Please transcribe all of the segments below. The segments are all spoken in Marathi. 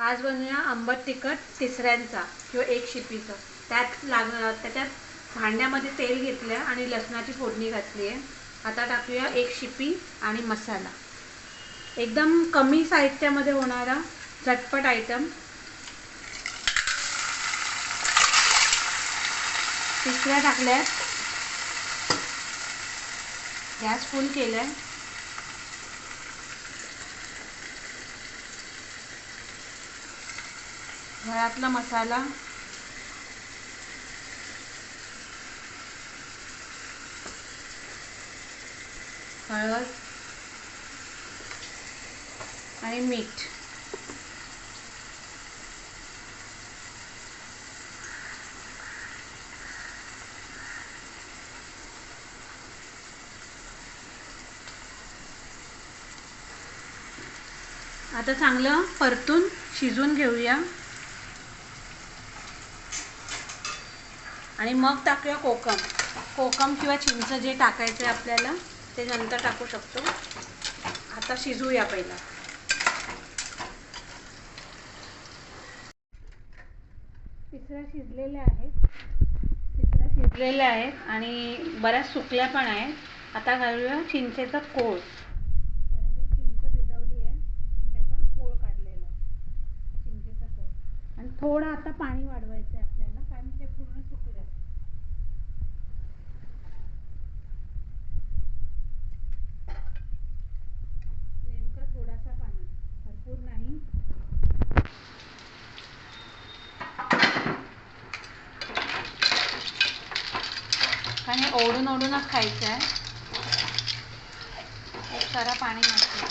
आज बनवूया आंबट तिखट तिसऱ्यांचा किंवा एक शिपीचं. त्याच्यात भांड्यामध्ये तेल घेतलं आणि लसणाची फोडणी घातली आहे. आता टाकूया एक शिपी आणि मसाला. एकदम कमी साहित्यामध्ये होणारा झटपट आयटम. तिसऱ्या टाकल्यात. गॅस फुल केलाय. घरातला मसाला, हळद आणि मीठ. आता चांगलं परतून शिजवून घेऊया आणि मग टाकूया कोकम किंवा चिंच जे टाकायचं आहे आपल्याला ते नंतर टाकू शकतो. आता शिजवूया पहिला. तिसऱ्या शिजलेल्या आहेत आणि बऱ्याच सुकल्या पण आहेत. आता घालूया चिंचेचा कोळ. चिंच भिजवली आहे, त्याचा कोळ काढलेला आहे, चिंचेचा कोळ. आणि थोडं आता पाणी वाढवायचं आहे आपल्याला, कारण ते पूर्ण सुकले. नेमका थोडासा पाणी, भरपूर नाही. कारण हे ओढूनच खायचं आहे. एक सारा पाणी घातलं.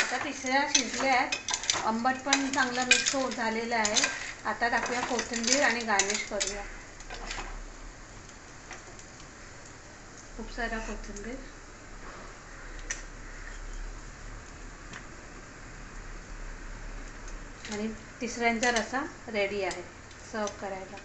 आता तिसऱ्या शिजल्या आहेत. आंबट पण चांगलं मिक्स झालेलं आहे. आता टाकूया कोथिंबीर आणि गार्निश करूया. खूप सारा कोथिंबीर. आणि तिसऱ्यांचा रसा रेडी आहे सर्व करायला.